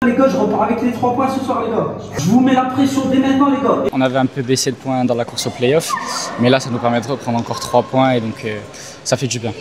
Les gars, je repars avec les 3 points ce soir, les gars. Je vous mets la pression dès maintenant, les gars. On avait un peu baissé le point dans la course au play-off, mais là, ça nous permet de reprendre encore 3 points et donc ça fait du bien.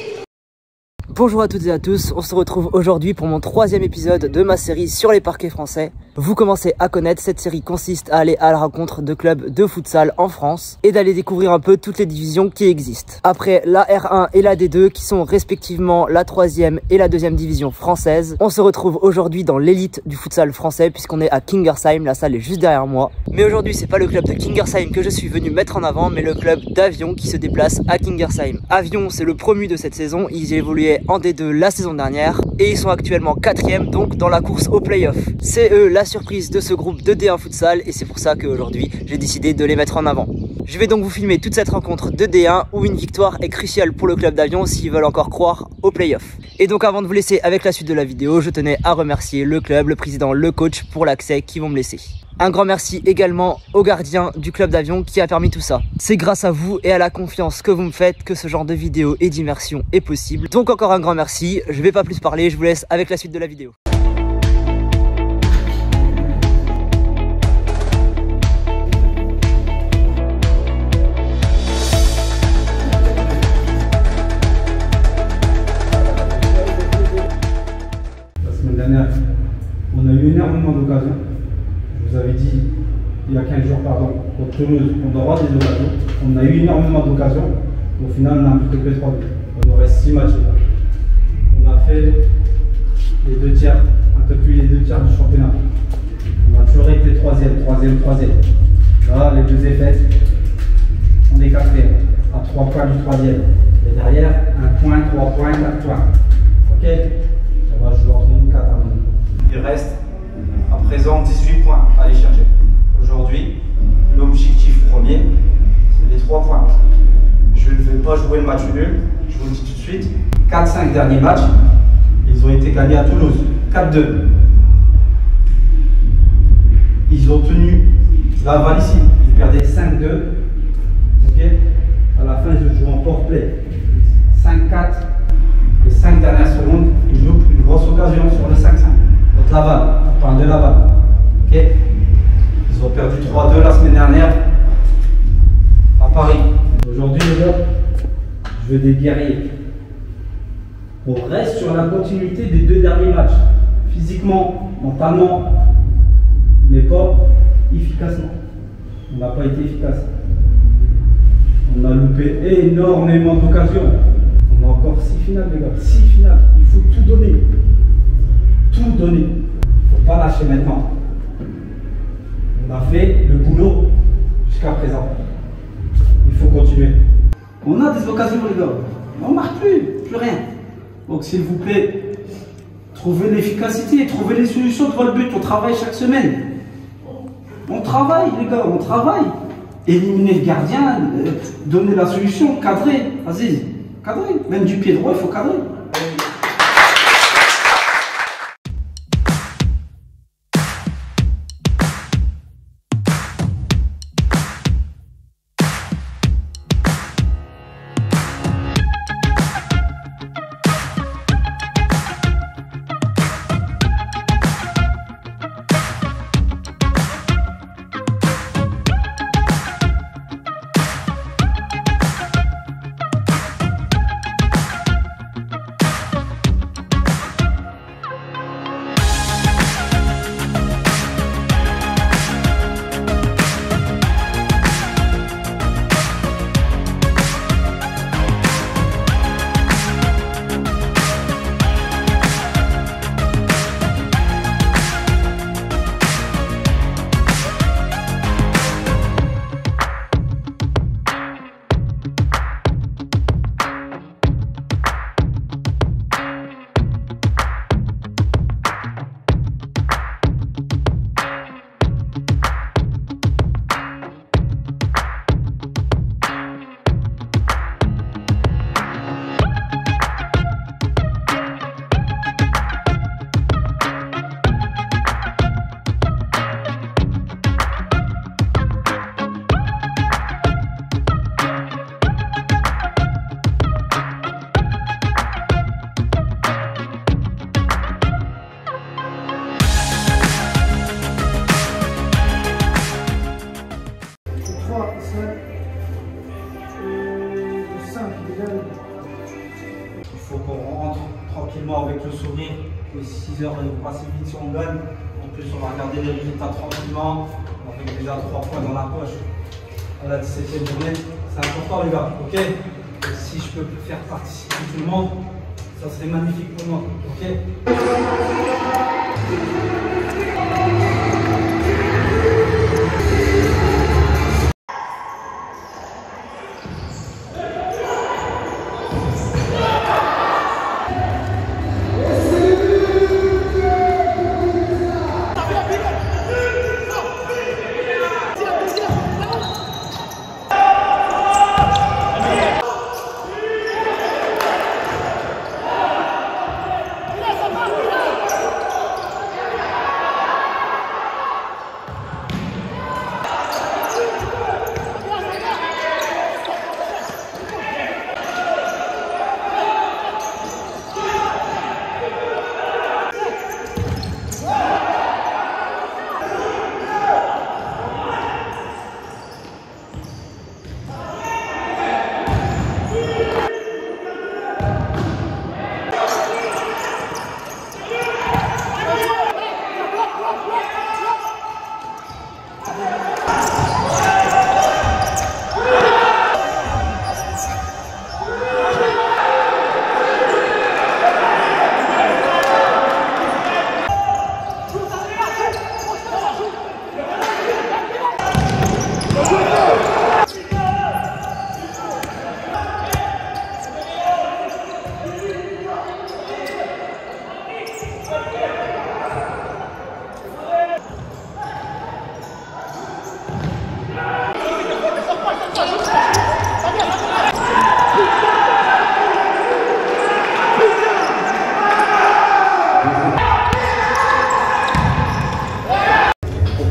Bonjour à toutes et à tous, on se retrouve aujourd'hui pour mon 3e épisode de ma série sur les parquets français. Vous commencez à connaître, cette série consiste à aller à la rencontre de clubs de futsal en France et d'aller découvrir un peu toutes les divisions qui existent. Après la R1 et la D2 qui sont respectivement la 3e et la 2e division française, on se retrouve aujourd'hui dans l'élite du futsal français puisqu'on est à Kingersheim, la salle est juste derrière moi. Mais aujourd'hui c'est pas le club de Kingersheim que je suis venu mettre en avant mais le club d'Avion qui se déplace à Kingersheim. Avion c'est le promu de cette saison, ils évoluaient en D2 la saison dernière et ils sont actuellement 4e donc dans la course au play-off. C'est eux la surprise de ce groupe de D1 futsal et c'est pour ça qu'aujourd'hui j'ai décidé de les mettre en avant. Je vais donc vous filmer toute cette rencontre de D1 où une victoire est cruciale pour le club d'Avion s'ils veulent encore croire au play-off. Et donc avant de vous laisser avec la suite de la vidéo, je tenais à remercier le club, le président, le coach pour l'accès qu'ils vont me laisser. Un grand merci également au gardien du club d'Avion qui a permis tout ça. C'est grâce à vous et à la confiance que vous me faites que ce genre de vidéo et d'immersion est possible. Donc encore un grand merci, je vais pas plus parler, je vous laisse avec la suite de la vidéo. On a eu énormément d'occasions. Je vous avais dit il y a 15 jours, contre Toulouse, on doit avoir des occasions. On a eu énormément d'occasions. Au final, on a pris que 3 buts. Il nous reste 6 matchs. On a fait les 2 tiers, un peu plus les 2 tiers du championnat. On a toujours été 3e. Là, les 2 défaites, on est 4e, à 3 points du 3e. Et derrière, 1 point, 3 points, 4 points. Ok? On va jouer entre nous 4 à nous. Il reste à présent 18 points à aller chercher. Aujourd'hui, l'objectif premier, c'est les 3 points. Je ne vais pas jouer le match nul, je vous le dis tout de suite. 4-5 derniers matchs, ils ont été gagnés à Toulouse, 4-2. Ils ont tenu la balle ici, ils perdaient 5-2. Ok, à la fin, ils jouent en power play. 5-4, les 5 dernières secondes, ils loupent une grosse occasion sur le 5-5. Contre Laval, on parle de Laval. Ok, ils ont perdu 3-2 la semaine dernière à Paris. Aujourd'hui, les gars, je veux des guerriers. On reste sur la continuité des 2 derniers matchs. Physiquement, mentalement, mais pas efficacement. On n'a pas été efficace. On a loupé énormément d'occasions. On a encore 6 finales, les gars. 6 finales. Il faut tout donner. Tout donner. Il ne faut pas lâcher maintenant. On a fait le boulot jusqu'à présent. Il faut continuer. On a des occasions, les gars. On ne marque plus rien. Donc, s'il vous plaît, trouvez l'efficacité, trouvez les solutions devant le but. On travaille chaque semaine. On travaille, les gars, on travaille. Éliminer le gardien, donner la solution, cadrer. Vas-y, cadrer. Même du pied droit, il faut cadrer. avec le sourire. Les 6 heures vont passer vite si on gagne. En plus, on va regarder les résultats tranquillement. On fait déjà 3 points dans la poche à la 17e journée. C'est important, les gars, ok? Et si je peux faire participer tout le monde, ça serait magnifique pour moi, ok?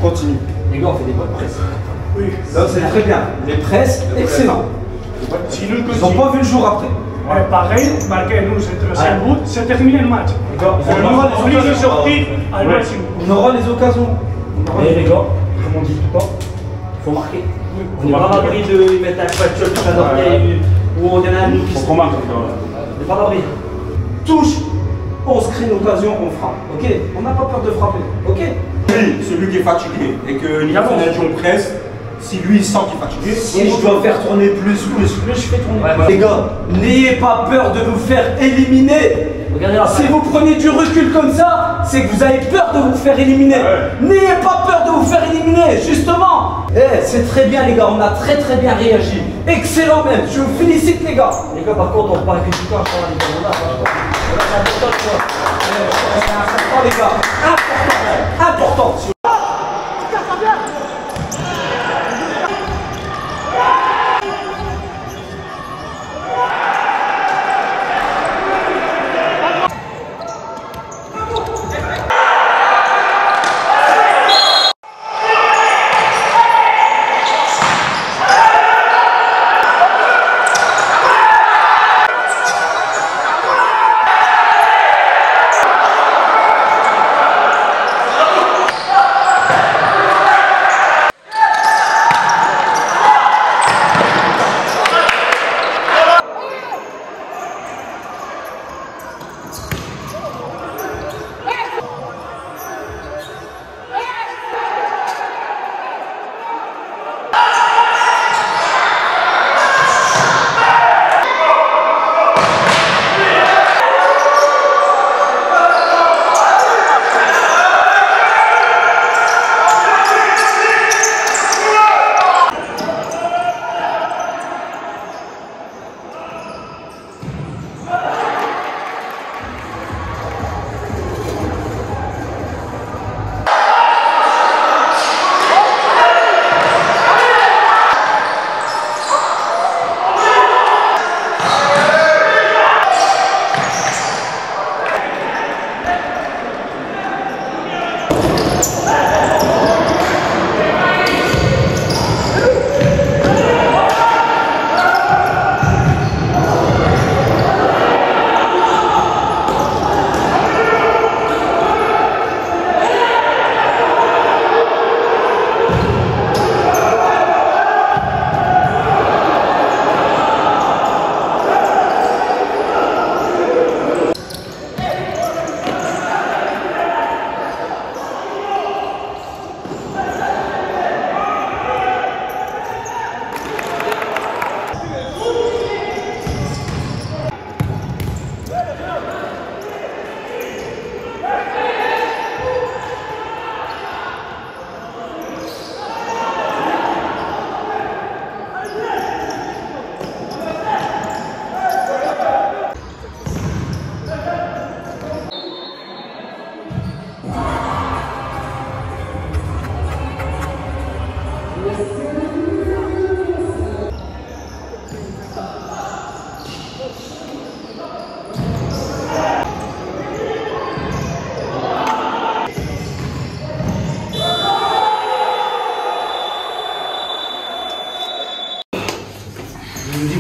Continue. Les gars, on fait des bonnes presses. Oui, c'est très bien. Les presses, excellent. Ils n'ont pas vu le jour après. Ouais, pareil, marquer nous c'est le troisième but, c'est terminé le match. On aura les occasions. Et les gars, comme on dit tout le temps, il faut marquer. On n'est pas à l'abri de mettre un patch ou on en a un nous qui sont. On n'est pas à l'abri. Touche, on se crée une occasion, on frappe. Ok? On n'a pas peur de frapper. Ok? Celui qui est fatigué et que l'Union presse, si lui il sent qu'il est fatigué, si je dois faire tourner plus, je fais tourner. Ouais, les gars, n'ayez pas peur de vous faire éliminer. Si vous prenez du recul comme ça, c'est que vous avez peur de vous faire éliminer. N'ayez pas peur de vous faire éliminer, justement. C'est très bien les gars, on a très bien réagi. Excellent même, je vous félicite les gars. Les gars, par contre, on parle que du corps, les gars, c'est important, c'est important les gars, important.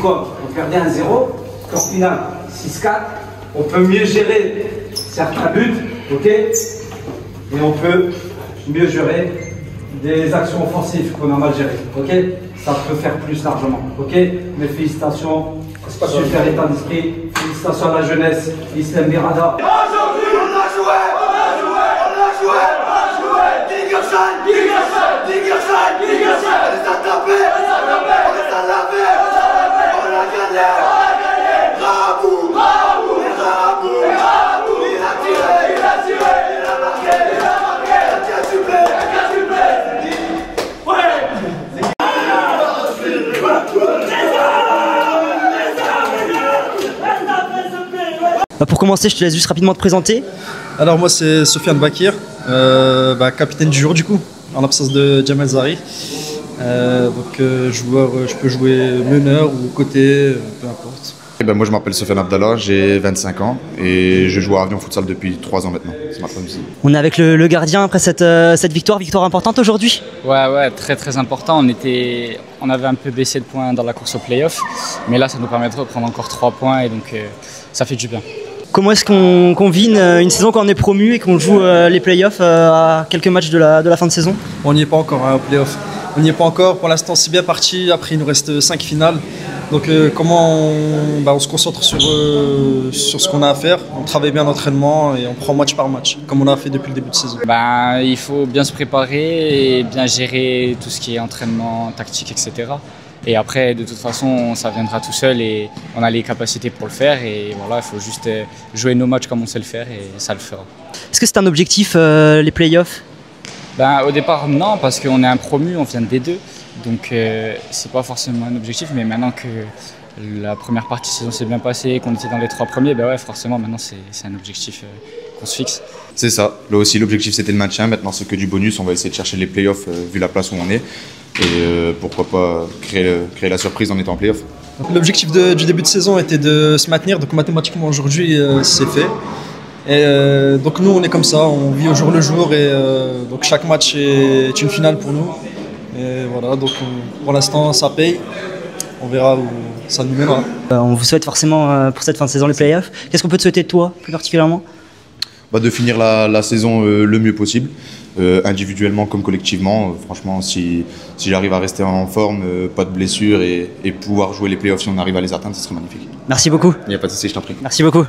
comme on perdait 1-0, qu'en finale 6-4, on peut mieux gérer certains buts, ok, et on peut mieux gérer des actions offensives qu'on a mal gérées, ok. Ça peut faire plus largement, ok. Mais félicitations, super état d'esprit, félicitations à la jeunesse, Islam Birada. Aujourd'hui on a joué, Diggershine, on les a tapés, on les a lavés, on a gagné, Rabou, il a tiré, il a marqué, il a bien doublé, Pour commencer, je te laisse juste rapidement te présenter. Alors moi c'est Sofiane Bakir, capitaine du jour du coup, en l'absence de Jamel Zari. Joueur, je peux jouer meneur ou côté, peu importe. Moi je m'appelle Sofiane Abdallah, j'ai 25 ans et je joue à Avion Futsal depuis 3 ans maintenant. C'est ma première saison. On est avec le gardien après cette victoire importante aujourd'hui. Ouais, très important. On avait un peu baissé de points dans la course au play-off, mais là ça nous permet de reprendre encore 3 points et donc ça fait du bien. Comment est-ce qu'on vit une saison quand on est promu et qu'on joue les play-offs à quelques matchs de la fin de saison? On n'y est pas encore au play-off. On n'y est pas encore. Pour l'instant c'est bien parti. Après il nous reste 5 finales. Donc comment on se concentre sur ce qu'on a à faire. On travaille bien l'entraînement et on prend match par match, comme on a fait depuis le début de saison. Il faut bien se préparer et bien gérer tout ce qui est entraînement, tactique, etc. Et après, de toute façon, ça viendra tout seul et on a les capacités pour le faire. Et voilà, il faut juste jouer nos matchs comme on sait le faire et ça le fera. Est-ce que c'est un objectif, les play-offs? Au départ, non, parce qu'on est un promu, on vient de D2. Donc, c'est pas forcément un objectif. Mais maintenant que la première partie de saison s'est bien passée, qu'on était dans les 3 premiers, forcément, maintenant, c'est un objectif qu'on se fixe. C'est ça. Là aussi, l'objectif c'était le maintien. Maintenant, c'est que du bonus. On va essayer de chercher les playoffs vu la place où on est. Et pourquoi pas créer la surprise en étant en play-off. L'objectif du début de saison était de se maintenir, donc mathématiquement aujourd'hui c'est fait. Et donc nous on est comme ça, on vit au jour le jour et donc chaque match est une finale pour nous. Et voilà, donc pour l'instant ça paye, on verra où ça nous mènera. On vous souhaite forcément pour cette fin de saison les play-offs. Qu'est-ce qu'on peut te souhaiter de toi plus particulièrement? De finir la saison le mieux possible. Individuellement comme collectivement, franchement si j'arrive à rester en forme, pas de blessures et pouvoir jouer les playoffs si on arrive à les atteindre, ce serait magnifique. Merci beaucoup. Il n'y a pas de souci, je t'en prie. Merci beaucoup.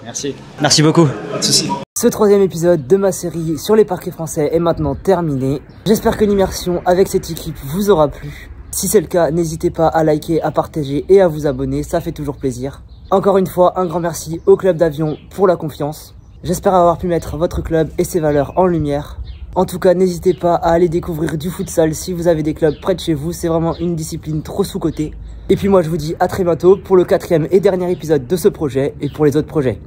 Merci beaucoup. Pas de souci. Ce 3e épisode de ma série sur les parquets français est maintenant terminé. J'espère que l'immersion avec cette équipe vous aura plu. Si c'est le cas, n'hésitez pas à liker, à partager et à vous abonner, ça fait toujours plaisir. Encore une fois, un grand merci au club d'Avion pour la confiance. J'espère avoir pu mettre votre club et ses valeurs en lumière. En tout cas, n'hésitez pas à aller découvrir du futsal si vous avez des clubs près de chez vous. C'est vraiment une discipline trop sous-cotée. Et puis moi, je vous dis à très bientôt pour le 4e et dernier épisode de ce projet et pour les autres projets.